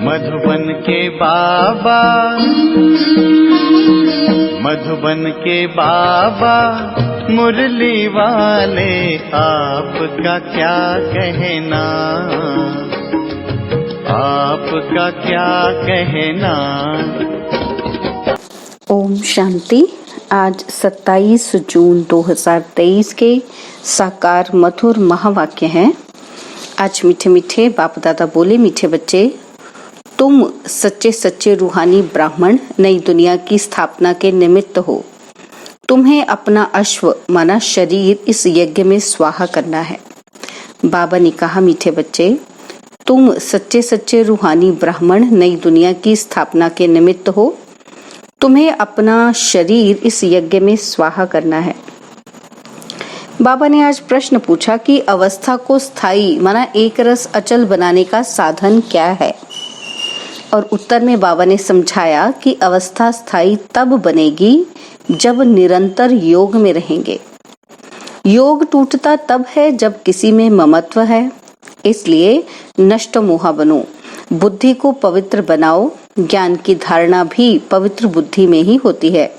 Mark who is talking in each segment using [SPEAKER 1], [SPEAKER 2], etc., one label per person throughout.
[SPEAKER 1] मधुबन के बाबा, मधुबन के बाबा मुरली वाले, आपका क्या कहना, आपका क्या कहना।
[SPEAKER 2] ओम शांति। आज 27 जून 2023 के साकार मधुर महावाक्य हैं। आज मीठे मीठे बाप दादा बोले, मीठे बच्चे, तुम सच्चे सच्चे रूहानी ब्राह्मण नई दुनिया की स्थापना के निमित्त हो। तुम्हें अपना अश्व माना शरीर इस यज्ञ में स्वाहा करना है। बाबा ने कहा, मीठे बच्चे, तुम सच्चे सच्चे रूहानी ब्राह्मण नई दुनिया की स्थापना के निमित्त हो। तुम्हें अपना शरीर इस यज्ञ में स्वाहा करना है। बाबा ने आज प्रश्न पूछा कि अवस्था को स्थायी माना एक रस अचल बनाने का साधन क्या है, और उत्तर में बाबा ने समझाया कि अवस्था स्थायी तब बनेगी जब निरंतर योग में रहेंगे। योग टूटता तब है जब किसी में ममत्व है। इसलिए नष्ट मोहा बनो, बुद्धि को पवित्र बनाओ। ज्ञान की धारणा भी पवित्र बुद्धि में ही होती है।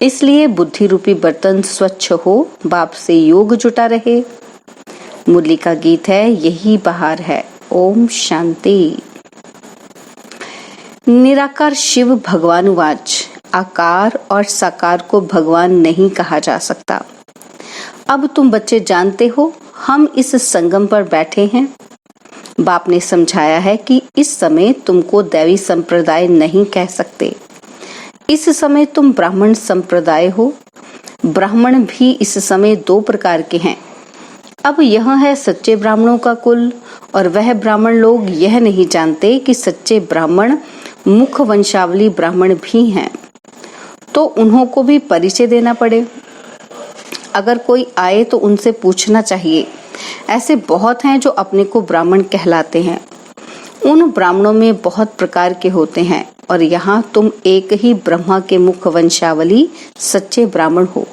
[SPEAKER 2] इसलिए बुद्धि रूपी बर्तन स्वच्छ हो, बाप से योग जुटा रहे। मुरली का गीत है, यही बहार है। ओम शांति। निराकार शिव भगवानुवाच, आकार और साकार को भगवान नहीं कहा जा सकता। अब तुम बच्चे जानते हो, हम इस संगम पर बैठे हैं। बाप ने समझाया है कि इस समय तुमको दैवी संप्रदाय नहीं कह सकते। इस समय तुम ब्राह्मण संप्रदाय हो। ब्राह्मण भी इस समय दो प्रकार के हैं। अब यह है सच्चे ब्राह्मणों का कुल, और वह ब्राह्मण लोग यह नहीं जानते कि सच्चे ब्राह्मण मुख वंशावली ब्राह्मण भी हैं, तो उन्हों को भी परिचय देना पड़े। अगर कोई आए तो उनसे पूछना चाहिए। ऐसे बहुत हैं जो अपने को ब्राह्मण कहलाते हैं। उन ब्राह्मणों में बहुत प्रकार के होते हैं, और यहाँ तुम एक ही ब्रह्मा के मुख वंशावली सच्चे ब्राह्मण हो।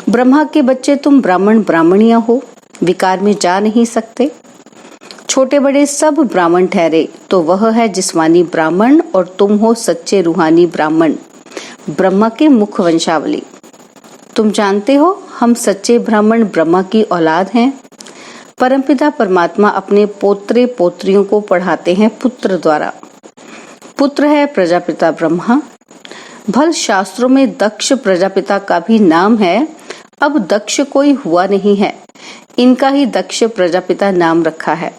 [SPEAKER 2] ब्रह्मा के बच्चे तुम ब्राह्मण ब्राह्मणियां हो, विकार में जा नहीं सकते। छोटे बड़े सब ब्राह्मण ठहरे तो वह है जिस्मानी ब्राह्मण, और तुम हो सच्चे रूहानी ब्राह्मण, ब्रह्मा के मुख वंशावली। तुम जानते हो, हम सच्चे ब्राह्मण ब्रह्मा की औलाद हैं। परमपिता परमात्मा अपने पोत्रे पोत्रियों को पढ़ाते हैं पुत्र द्वारा। पुत्र है प्रजापिता ब्रह्मा। भल शास्त्रों में दक्ष प्रजापिता का भी नाम है। अब दक्ष कोई हुआ नहीं है, इनका ही दक्ष प्रजापिता नाम रखा है।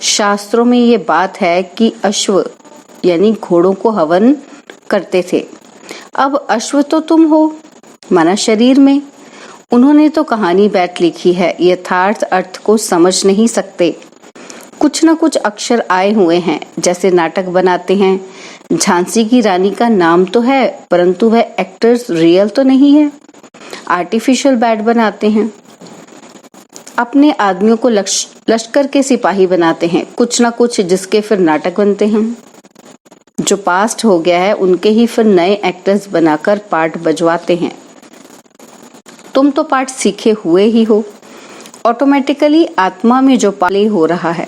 [SPEAKER 2] शास्त्रों में ये बात है कि अश्व यानी घोड़ों को हवन करते थे। अब अश्व तो तुम हो, माना शरीर में। उन्होंने तो कहानी बैठ लिखी है, यथार्थ अर्थ को समझ नहीं सकते। कुछ न कुछ अक्षर आए हुए हैं, जैसे नाटक बनाते हैं। झांसी की रानी का नाम तो है, परंतु वह एक्टर्स रियल तो नहीं है, आर्टिफिशियल बैड बनाते हैं। अपने आदमियों को लश्कर के सिपाही बनाते हैं, कुछ न कुछ, जिसके फिर नाटक बनते हैं। जो पास्ट हो गया है उनके ही फिर नए एक्टर्स बनाकर पार्ट बजवाते हैं। तुम तो पाठ सीखे हुए ही हो। ऑटोमेटिकली आत्मा में जो प्ले हो रहा है,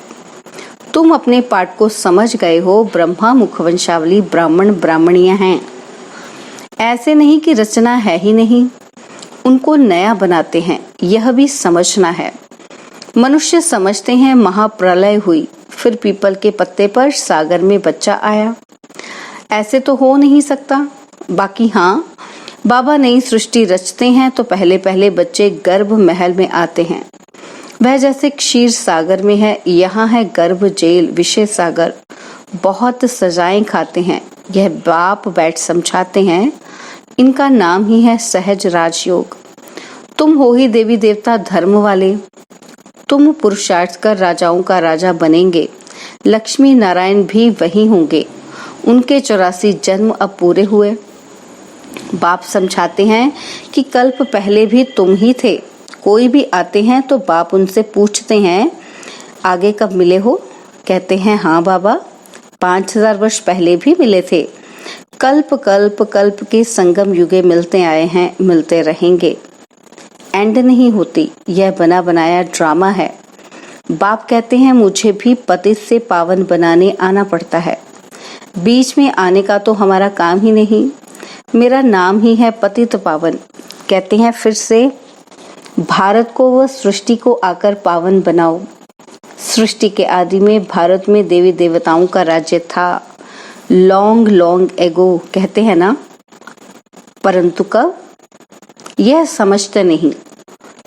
[SPEAKER 2] तुम अपने पाठ को समझ गए हो। ब्रह्मा मुखवंशावली ब्राह्मण ब्राह्मणियां हैं। ऐसे नहीं कि रचना है ही नहीं, उनको नया बनाते हैं, यह भी समझना है। मनुष्य समझते हैं महाप्रलय हुई, फिर पीपल के पत्ते पर सागर में बच्चा आया। ऐसे तो हो नहीं सकता। बाकी हाँ, बाबा नई सृष्टि रचते हैं तो पहले पहले बच्चे गर्भ महल में आते हैं। वह जैसे क्षीर सागर में है, यहाँ है गर्भ जेल विषय सागर। बहुत सजाएं खाते हैं। यह बाप बैठ समझाते हैं। इनका नाम ही है सहज राजयोग। तुम हो ही देवी देवता धर्म वाले। तुम पुरुषार्थ कर राजाओं का राजा बनेंगे। लक्ष्मी नारायण भी वही होंगे। उनके 84 जन्म अब पूरे हुए। बाप समझाते हैं कि कल्प पहले भी तुम ही थे। कोई भी आते हैं तो बाप उनसे पूछते हैं, आगे कब मिले हो? कहते हैं, हाँ बाबा, 5000 वर्ष पहले भी मिले थे। कल्प कल्प कल्प के संगम युगे मिलते आए हैं, मिलते रहेंगे। एंड नहीं होती, यह बना बनाया ड्रामा है। बाप कहते हैं, मुझे भी पतित से पावन बनाने आना पड़ता है। बीच में आने का तो हमारा काम ही नहीं। मेरा नाम ही है पतित पावन। कहते हैं फिर से, भारत को व सृष्टि को आकर पावन बनाओ। सृष्टि के आदि में भारत में देवी देवताओं का राज्य था, लॉन्ग लॉन्ग एगो कहते हैं ना। परंतु कब, यह समझते नहीं।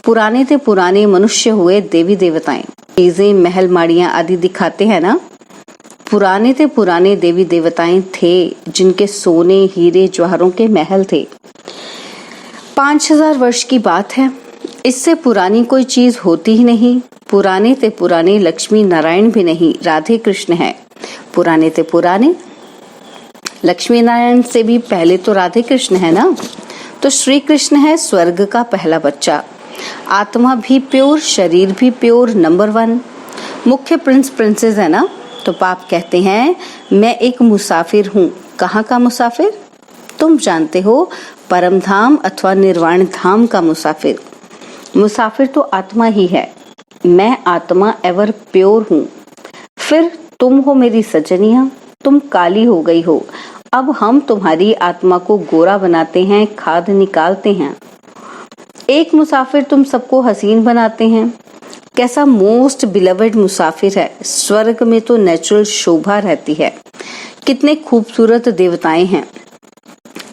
[SPEAKER 2] पुराने से पुराने मनुष्य हुए देवी देवताएं, चीजें महल माड़ियां आदि दिखाते हैं ना। पुराने से पुराने देवी देवताएं थे जिनके सोने हीरे जवाहरों के महल थे। 5000 वर्ष की बात है, इससे पुरानी कोई चीज होती ही नहीं। पुराने से पुराने लक्ष्मी नारायण भी नहीं, राधे कृष्ण है। पुराने से पुराने लक्ष्मी नारायण से भी पहले तो राधे कृष्ण है ना। तो श्री कृष्ण है स्वर्ग का पहला बच्चा। आत्मा भी प्योर, शरीर भी प्योर, नंबर 1। मुख्य प्रिंस प्रिंसेस है ना। तो पाप कहते हैं मैं एक मुसाफिर हूँ। कहाँ का मुसाफिर? तुम जानते हो, परम धाम अथवा निर्वाण धाम का मुसाफिर। मुसाफिर तो आत्मा ही है। मैं आत्मा एवर प्योर हूँ। फिर तुम हो मेरी सजनिया, तुम काली हो गई हो। अब हम तुम्हारी आत्मा को गोरा बनाते हैं, खाद निकालते हैं। एक मुसाफिर तुम सबको हसीन बनाते हैं। कैसा मोस्ट बिलवड मुसाफिर है। स्वर्ग में तो नेचुरल शोभा रहती है। कितने खूबसूरत देवताएं हैं।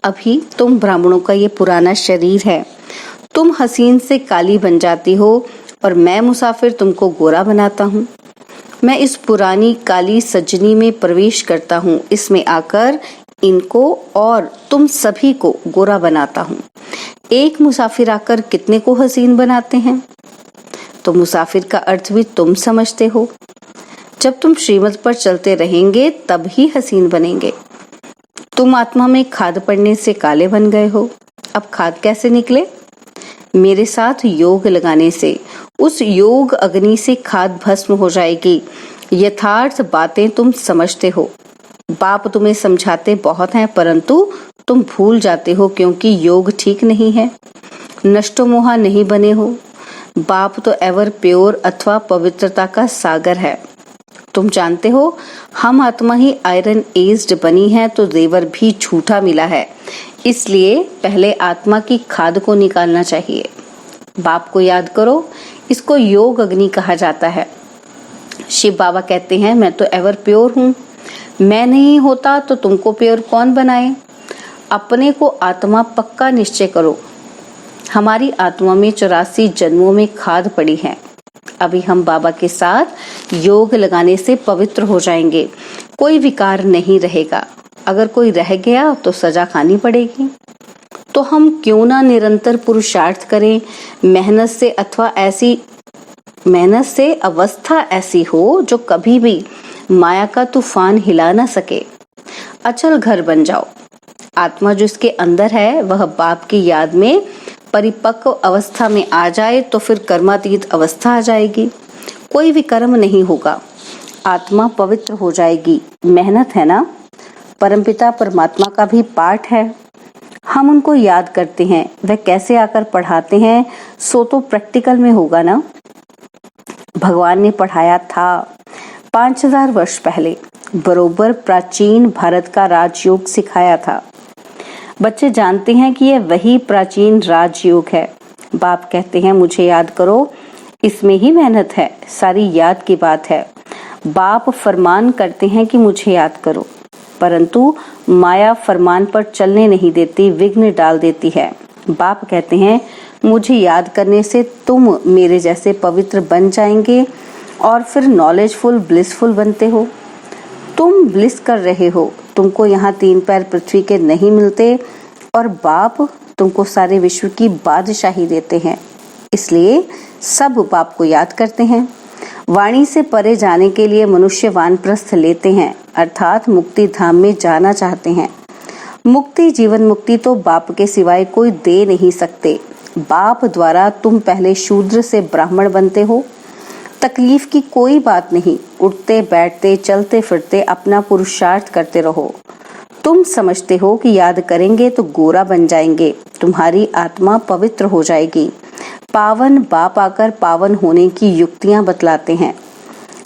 [SPEAKER 2] अभी तुम ब्राह्मणों का ये पुराना शरीर है। तुम हसीन से काली बन जाती हो और मैं मुसाफिर तुमको गोरा बनाता हूँ। मैं इस पुरानी काली सजनी में प्रवेश करता हूँ। इसमें आकर इनको और तुम सभी को गोरा बनाता हूँ। एक मुसाफिर आकर कितने को हसीन बनाते हैं। तो मुसाफिर का अर्थ भी तुम समझते हो। जब तुम श्रीमत पर चलते रहेंगे तब ही हसीन बनेंगे। तुम आत्मा में खाद पड़ने से काले बन गए हो। अब खाद कैसे निकले? मेरे साथ योग लगाने से। उस योग अग्नि से खाद भस्म हो जाएगी। यथार्थ बातें तुम समझते हो। बाप तुम्हें समझाते बहुत हैं, परंतु तुम भूल जाते हो क्योंकि योग ठीक नहीं है। नष्टो मोहा नहीं बने हो। बाप तो एवर प्योर अथवा पवित्रता का सागर है। तुम जानते हो, हम आत्मा ही आयरन एज्ड बनी है तो जेवर भी झूठा मिला है। इसलिए पहले आत्मा की खाद को निकालना चाहिए। बाप को याद करो। इसको योग अग्नि कहा जाता है। शिव बाबा कहते हैं मैं तो एवर प्योर हूँ। मैं नहीं होता तो तुमको प्योर कौन बनाए? अपने को आत्मा पक्का निश्चय करो। हमारी आत्मा में 84 जन्मों में खाद पड़ी है। अभी हम बाबा के साथ योग लगाने से पवित्र हो जाएंगे। कोई विकार नहीं रहेगा। अगर कोई रह गया तो सजा खानी पड़ेगी। तो हम क्यों ना निरंतर पुरुषार्थ करें, मेहनत से अवस्था ऐसी हो जो कभी भी माया का तूफान हिला ना सके। अचल घर बन जाओ। आत्मा जो इसके अंदर है वह बाप की याद में परिपक्व अवस्था में आ जाए तो फिर कर्मातीत अवस्था आ जाएगी। कोई भी कर्म नहीं होगा। आत्मा पवित्र हो जाएगी। मेहनत है ना। परमपिता परमात्मा का भी पाठ है। हम उनको याद करते हैं। वह कैसे आकर पढ़ाते हैं सो तो प्रैक्टिकल में होगा ना। भगवान ने पढ़ाया था 5000 वर्ष पहले। बरोबर प्राचीन भारत का राजयोग सिखाया था। बच्चे जानते हैं कि यह वही प्राचीन राजयोग है। बाप कहते हैं मुझे याद करो। इसमें ही मेहनत है। सारी याद की बात है। बाप फरमान करते हैं कि मुझे याद करो, परंतु माया फरमान पर चलने नहीं देती, विघ्न डाल देती है। बाप कहते हैं मुझे याद करने से तुम मेरे जैसे पवित्र बन जाएंगे और फिर नॉलेजफुल ब्लिसफुल बनते हो। तुम ब्लिस कर रहे हो। तुमको यहाँ 3 पैर पृथ्वी के नहीं मिलते और बाप तुमको सारे विश्व की बादशाही देते हैं। इसलिए सब बाप को याद करते हैं। वाणी से परे जाने के लिए मनुष्य वानप्रस्थ लेते हैं, अर्थात मुक्ति धाम में जाना चाहते हैं। मुक्ति, जीवन मुक्ति तो बाप के सिवाय कोई दे नहीं सकते। बाप द्वारा तुम पहले शूद्र से ब्राह्मण बनते हो। तकलीफ की कोई बात नहीं। उठते बैठते चलते फिरते अपना पुरुषार्थ करते रहो। तुम समझते हो कि याद करेंगे तो गोरा बन जाएंगे। तुम्हारी आत्मा पवित्र हो जाएगी। पावन बाप आकर पावन होने की युक्तियां बतलाते हैं।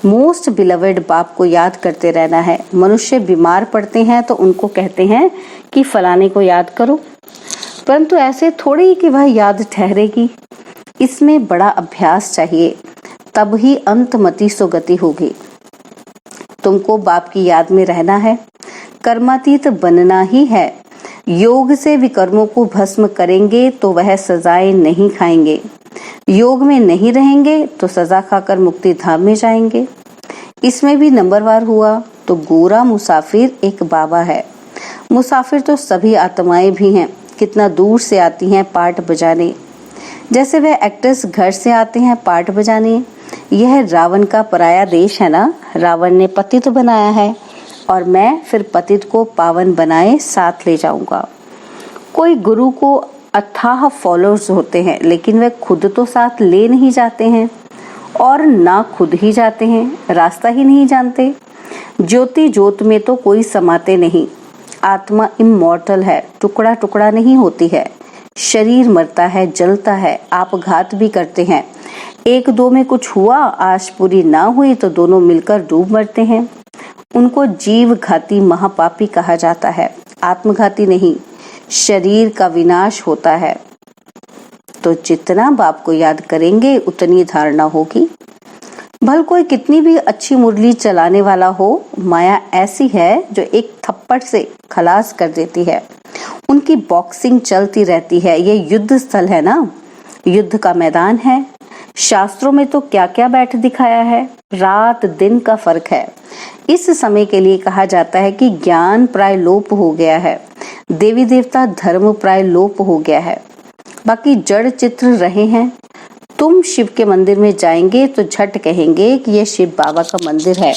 [SPEAKER 2] मोस्ट बिलवेड बाप को याद करते रहना है। मनुष्य बीमार पड़ते हैं तो उनको कहते हैं कि फलाने को याद करो, परंतु ऐसे थोड़ी ही कि वह याद ठहरेगी। इसमें बड़ा अभ्यास चाहिए, तब ही अंतमति सुगति होगी। तुमको बाप की याद में रहना है, कर्मातीत बनना ही है। योग से विकर्मों को भस्म करेंगे तो वह सजाएं नहीं खाएंगे। योग में नहीं रहेंगे तो सजा खाकर मुक्ति धाम में जाएंगे। इसमें भी नंबरवार हुआ तो गोरा मुसाफिर एक बाबा है। मुसाफिर तो सभी आत्माएं भी हैं, कितना दूर से आती हैं पाठ बजाने। जैसे वह एक्टर्स घर से आते हैं पाठ बजाने। यह रावण का पराया देश है ना। रावण ने पतित बनाया है और मैं फिर पतित को पावन बनाए साथ ले जाऊंगा। कोई गुरु को अथाह फॉलोअर्स होते हैं, लेकिन वे खुद तो साथ ले नहीं जाते हैं और ना खुद ही जाते हैं, रास्ता ही नहीं जानते। ज्योति ज्योत में तो कोई समाते नहीं। आत्मा इमॉर्टल है, टुकड़ा टुकड़ा नहीं होती है। शरीर मरता है, जलता है, आप घात भी करते हैं। एक दो में कुछ हुआ, आश पूरी ना हुई तो दोनों मिलकर डूब मरते हैं। उनको जीव घाती महापापी कहा जाता है, आत्मघाती नहीं। शरीर का विनाश होता है। तो जितना बाप को याद करेंगे उतनी धारणा होगी। भल कोई कितनी भी अच्छी मुरली चलाने वाला हो, माया ऐसी है जो एक थप्पड़ से खलास कर देती है। उनकी बॉक्सिंग चलती रहती है। ये युद्ध स्थल है ना, युद्ध का मैदान है। शास्त्रों में तो क्या क्या बैठ दिखाया है, रात दिन का फर्क है। इस समय के लिए कहा जाता है कि ज्ञान प्राय लोप हो गया है, देवी देवता धर्म प्राय लोप हो गया है, बाकी जड़ चित्र रहे हैं। तुम शिव के मंदिर में जाएंगे तो झट कहेंगे कि यह शिव बाबा का मंदिर है।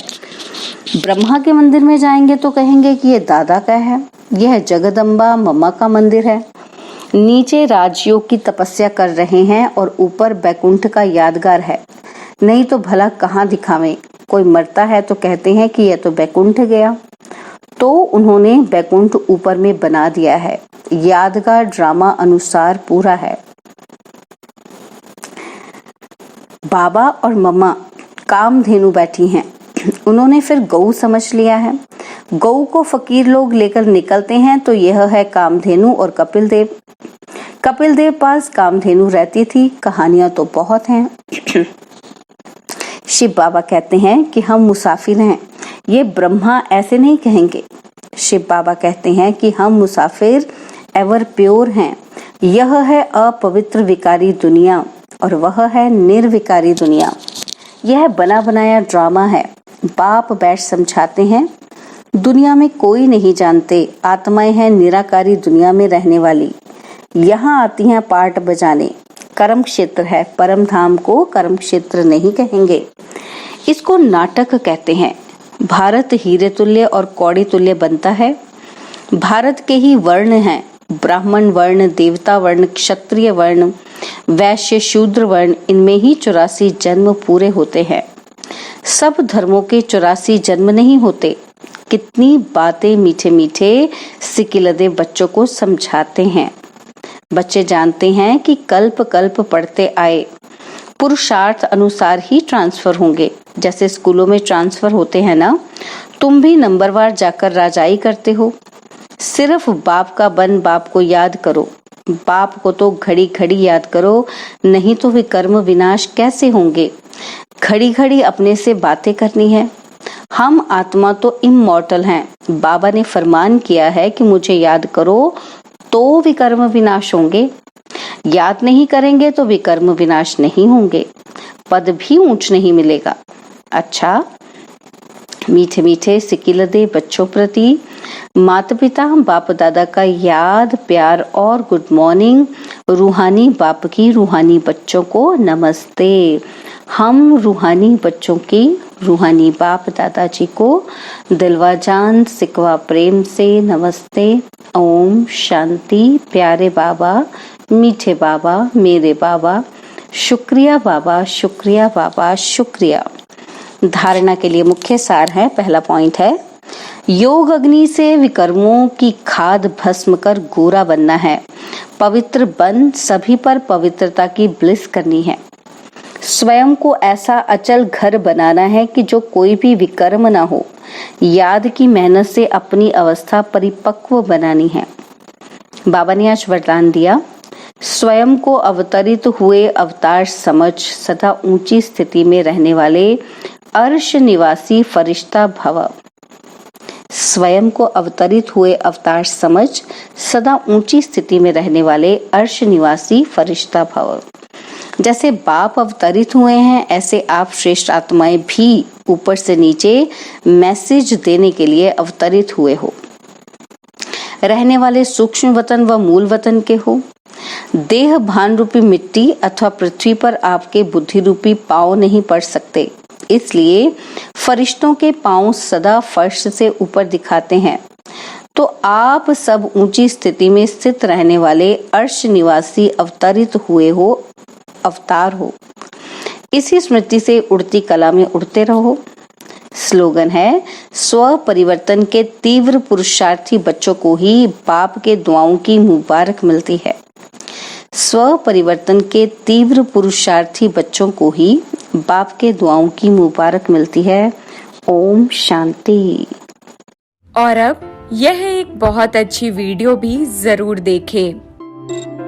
[SPEAKER 2] ब्रह्मा के मंदिर में जाएंगे तो कहेंगे कि यह दादा का है। यह जगदम्बा मम्मा का मंदिर है। नीचे राजयोग की तपस्या कर रहे हैं और ऊपर बैकुंठ का यादगार है। नहीं तो भला कहाँ दिखावें। कोई मरता है तो कहते हैं कि यह तो बैकुंठ गया, तो उन्होंने बैकुंठ ऊपर में बना दिया है। यादगार ड्रामा अनुसार पूरा है। बाबा और मम्मा कामधेनु बैठी हैं। उन्होंने फिर गऊ समझ लिया है। गऊ को फकीर लोग लेकर निकलते हैं तो यह है कामधेनु और कपिल देव। कपिल देव पास कामधेनु रहती थी। कहानियां तो बहुत हैं। शिव बाबा कहते हैं कि हम मुसाफिर हैं। ये ब्रह्मा ऐसे नहीं कहेंगे। शिव बाबा कहते हैं कि हम मुसाफिर एवर प्योर हैं। यह है अपवित्र विकारी दुनिया और वह है निर्विकारी दुनिया। यह बना बनाया ड्रामा है। बाप बैठ समझाते हैं। दुनिया में कोई नहीं जानते, आत्माएं हैं निराकारी दुनिया में रहने वाली। यहाँ आती हैं पाठ बजाने। कर्म क्षेत्र है, परम धाम को कर्म क्षेत्र नहीं कहेंगे। इसको नाटक कहते हैं। भारत हीरे तुल्य और कौड़ी तुल्य बनता है। भारत के ही वर्ण हैं, ब्राह्मण वर्ण, देवता वर्ण, क्षत्रिय वर्ण, वैश्य, शूद्र वर्ण। इनमें ही 84 जन्म पूरे होते हैं। सब धर्मों के 84 जन्म नहीं होते। कितनी बातें मीठे मीठे सिकिलदे बच्चों को समझाते हैं। बच्चे जानते हैं कि कल्प कल्प पढ़ते आए, पुरुषार्थ अनुसार ही ट्रांसफर होंगे। जैसे स्कूलों में ट्रांसफर होते हैं ना, तुम भी नंबरवार जाकर राजाई करते हो। सिर्फ बाप का बन बाप को याद करो। बाप को तो घड़ी घड़ी याद करो, नहीं तो विकर्म विनाश कैसे होंगे। घड़ी घड़ी अपने से बातें करनी है। हम आत्मा तो इमॉर्टल हैं। बाबा ने फरमान किया है कि मुझे याद करो तो विकर्म विनाश होंगे। याद नहीं करेंगे तो विकर्म विनाश नहीं होंगे, पद भी ऊंच नहीं मिलेगा। अच्छा, मीठे मीठे सिकिलदे बच्चों प्रति माता पिता बाप दादा का याद, प्यार और गुड मॉर्निंग। रूहानी बाप की रूहानी बच्चों को नमस्ते। हम रूहानी बच्चों की रूहानी बाप दादाजी को दिलवा जान सिकवा प्रेम से नमस्ते। ओम शांति। प्यारे बाबा, मीठे बाबा, मेरे बाबा, शुक्रिया बाबा, शुक्रिया बाबा, शुक्रिया। धारणा के लिए मुख्य सार है। पहला पॉइंट है, योग अग्नि से विकर्मों की खाद भस्म कर गोरा बनना है। पवित्र बन सभी पर पवित्रता की ब्लिस करनी है। स्वयं को ऐसा अचल घर बनाना है कि जो कोई भी विकर्म ना हो। याद की मेहनत से अपनी अवस्था परिपक्व बनानी है। बाबा ने आज वरदान दिया, स्वयं को अवतरित हुए अवतार समझ सदा ऊंची स्थिति में रहने वाले अर्श निवासी फरिश्ता भव। स्वयं को अवतरित हुए अवतार समझ सदा ऊंची स्थिति में रहने वाले अर्श निवासी फरिश्ता भव। जैसे बाप अवतरित हुए हैं, ऐसे आप श्रेष्ठ आत्माएं भी ऊपर से नीचे मैसेज देने के लिए अवतरित हुए हो। रहने वाले सूक्ष्म वतन व मूल वतन के हो। देह भान रूपी मिट्टी अथवा पृथ्वी पर आपके बुद्धि रूपी पांव नहीं पड़ सकते, इसलिए फरिश्तों के पांव सदा फर्श से ऊपर दिखाते हैं। तो आप सब ऊंची स्थिति में स्थित रहने वाले अर्श निवासी अवतरित हुए हो, अवतार हो। इसी स्मृति से उड़ती कला में उड़ते रहो। स्लोगन है, स्व परिवर्तन के तीव्र पुरुषार्थी बच्चों को ही बाप के दुआओं की मुबारक मिलती है। स्व परिवर्तन के तीव्र पुरुषार्थी बच्चों को ही बाप के दुआओं की मुबारक मिलती है। ओम शांति।
[SPEAKER 3] और अब यह एक बहुत अच्छी वीडियो भी जरूर देखें।